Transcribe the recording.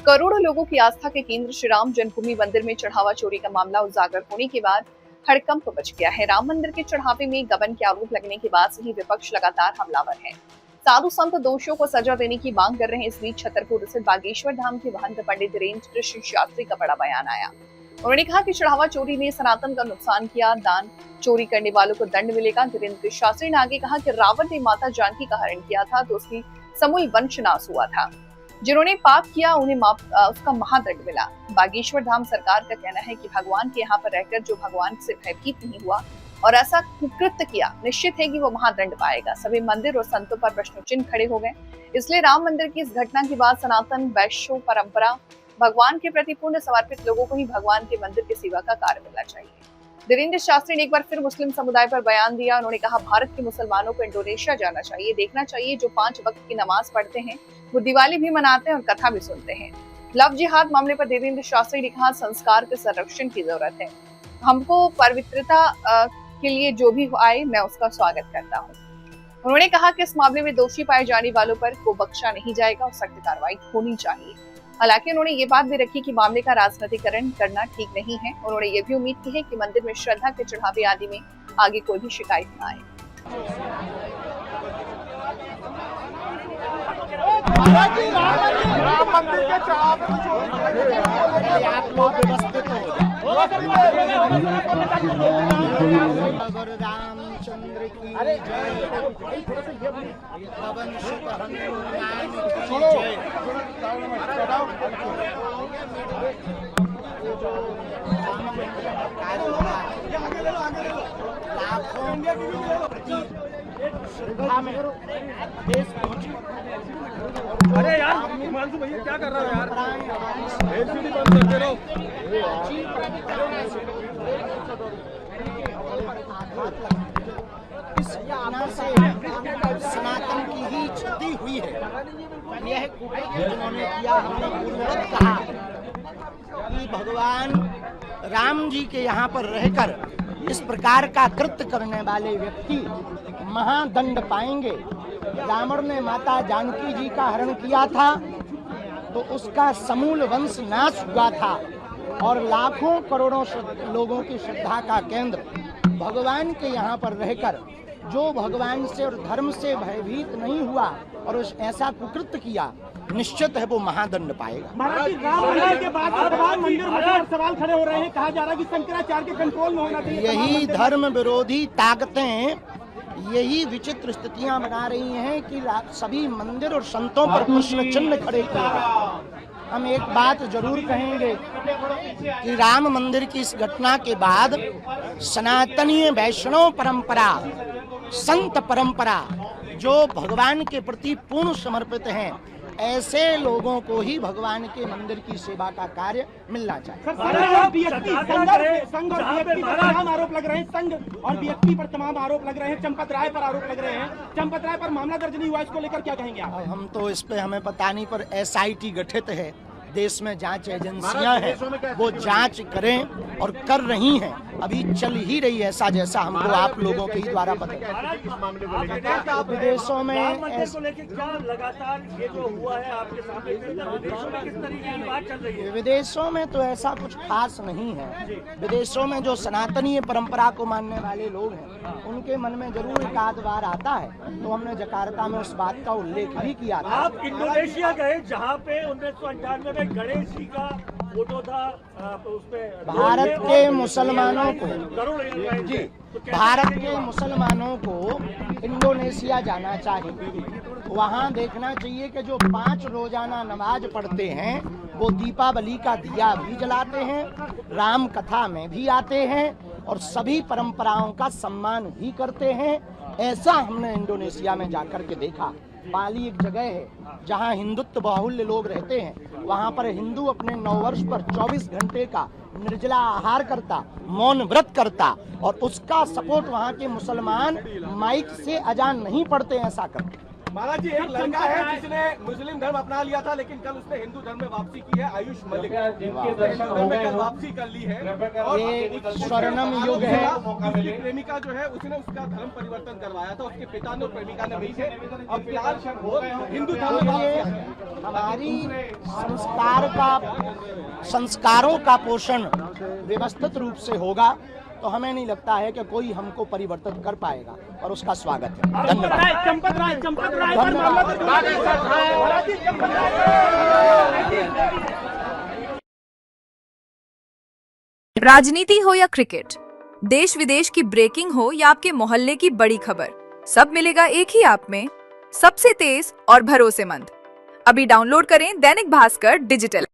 करोड़ों लोगों की आस्था के केंद्र श्री राम जन्मभूमि मंदिर में चढ़ावा चोरी का मामला उजागर होने के बाद हड़कंप मच गया है। राम मंदिर के चढ़ावे में गबन के आरोप लगने के बाद से ही विपक्ष लगातार हमलावर है। साधु संत दोषियों को सजा देने की मांग कर रहे हैं। इस बीच छतरपुर स्थित बागेश्वर धाम के महंत पंडित धीरेन्द्र कृष्ण शास्त्री का बड़ा बयान आया। उन्होंने कहा कि चढ़ावा चोरी ने सनातन का नुकसान किया, दान चोरी करने वालों को दंड मिलेगा। धीरेन्द्र शास्त्री ने आगे कहा कि रावण ने माता जानकी का हरण किया था तो उसकी समूल वंश नाश हुआ था। जिन्होंने पाप किया उन्हें उसका महादंड मिला। बागेश्वर धाम सरकार का कहना है कि भगवान के यहाँ पर रहकर जो भगवान से भयभीत नहीं हुआ और ऐसा कुकृत्य किया, निश्चित है कि वो महादंड पाएगा। सभी मंदिर और संतों पर प्रश्न चिन्ह खड़े हो गए। इसलिए राम मंदिर की इस घटना के बाद सनातन वैश्य परंपरा भगवान के प्रति पूर्ण समर्पित लोगों को ही भगवान के मंदिर की सेवा का कार्य मिलना चाहिए। धीरेन्द्र शास्त्री ने एक बार फिर मुस्लिम समुदाय पर बयान दिया। उन्होंने कहा, भारत के मुसलमानों को इंडोनेशिया जाना चाहिए, देखना चाहिए जो 5 वक्त की नमाज पढ़ते हैं वो दिवाली भी मनाते हैं और कथा भी सुनते हैं। लव जिहाद मामले पर धीरेन्द्र शास्त्री ने कहा, संस्कार के संरक्षण की जरूरत है। हमको पवित्रता के लिए जो भी आए मैं उसका स्वागत करता हूँ। उन्होंने कहा कि इस मामले में दोषी पाए जाने वालों पर को बख्शा नहीं जाएगा और सख्त कार्रवाई होनी चाहिए। हालांकि उन्होंने ये बात भी रखी कि मामले का राजनीतिकरण करना ठीक नहीं है। उन्होंने ये भी उम्मीद की है कि मंदिर में श्रद्धा के चढ़ावे आदि में आगे कोई भी शिकायत न आए। राम मंदिर के चढ़ावे आप लोग व्यवस्थित हो रामचंद्र की पवन सुत हनुमान की जय। श्रद्धा में देश पहुंची। अरे यार हिमांशु भैया क्या कर रहे हो यार, एलसीडी बंद करते रहो। इस घटना से सनातन की ही क्षति हुई है। यह कुकृत्य जिन्होंने किया, हमने पूर्ववत कहा कि भगवान राम जी के यहाँ पर रहकर इस प्रकार का कृत्य करने वाले व्यक्ति महादंड पाएंगे। रावण ने माता जानकी जी का हरण किया था तो उसका समूल वंश नाश हुआ था और लाखों करोड़ों लोगों की श्रद्धा का केंद्र भगवान के यहाँ पर रहकर जो भगवान से और धर्म से भयभीत नहीं हुआ और उस ऐसा कुकृत्य किया, निश्चित है वो महादंड पाएगा। महाराज राम मंदिर के बाद भगवान मंदिर में सवाल खड़े हो रहे हैं, कहा जा रहा है कि शंकराचार्य के कंट्रोल में होना चाहिए। यही धर्म विरोधी ताकतें यही विचित्र स्थितियां बना रही हैं कि सभी मंदिर और संतों पर प्रश्न चिन्ह खड़े किए। हम एक बात जरूर कहेंगे कि राम मंदिर की इस घटना के बाद सनातनीय वैष्णव परंपरा, संत परंपरा जो भगवान के प्रति पूर्ण समर्पित हैं, ऐसे लोगों को ही भगवान के मंदिर की सेवा का कार्य मिलना चाहिए। संघ पर तमाम आरोप लग रहे हैं, संघ और बीएसपी पर तमाम आरोप लग रहे हैं, चंपत राय पर आरोप लग रहे हैं। चंपत राय पर मामला दर्ज नहीं हुआ, इसको लेकर क्या कहेंगे आप? हम तो इस पे हमें पता नहीं, पर एसआईटी गठित है, देश में जांच एजेंसियां हैं, वो जांच करें और कर रही हैं, अभी चल ही रही है ऐसा जैसा हमको आप लोगों के ही द्वारा पता। विदेशों में लगातार ये जो हुआ है आपके सामने, विदेशों में किस तरीके की बात चल रही है? विदेशों में तो ऐसा कुछ खास नहीं है। विदेशों में जो सनातनीय परंपरा को मानने वाले लोग हैं उनके मन में जरूर एक आध बार आता है, तो हमने जकार्ता में उस बात का उल्लेख भी किया था। आप इंडोनेशिया गए जहाँ पे 1998 में गणेश जी का फोटो था, उसपे भारत के मुसलमानों को भारत के मुसलमानों को इंडोनेशिया जाना चाहिए। वहाँ देखना चाहिए कि जो 5 रोजाना नमाज पढ़ते हैं वो दीपावली का दिया भी जलाते हैं, राम कथा में भी आते हैं और सभी परंपराओं का सम्मान भी करते हैं। ऐसा हमने इंडोनेशिया में जाकर के देखा। बाली एक जगह है जहाँ हिंदुत्व बाहुल्य लोग रहते हैं, वहाँ पर हिंदू अपने नववर्ष पर 24 घंटे का निर्जला आहार करता, मौन व्रत करता और उसका सपोर्ट वहाँ के मुसलमान माइक से अजान नहीं पढ़ते, ऐसा करते। महाराज जी, एक लड़का है जिसने मुस्लिम धर्म अपना लिया था लेकिन कल उसने हिंदू धर्म में वापसी की है, आयुष मलिक। कल वापसी कर ली है और ये स्वर्णिम युग है। उसकी प्रेमिका जो है उसने उसका धर्म परिवर्तन करवाया था, उसके पिता ने और प्रेमिका ने मिलकर अब प्यार हिंदू धर्म में वापसी। हमारी संस्कारों का पोषण व्यवस्थित रूप से होगा तो हमें नहीं लगता है कि कोई हमको परिवर्तित कर पाएगा, और उसका स्वागत है। धन्यवाद। चंपत राय पर मामला राजनीति हो या क्रिकेट, देश विदेश की ब्रेकिंग हो या आपके मोहल्ले की बड़ी खबर, सब मिलेगा एक ही ऐप में, सबसे तेज और भरोसेमंद। अभी डाउनलोड करें दैनिक भास्कर डिजिटल।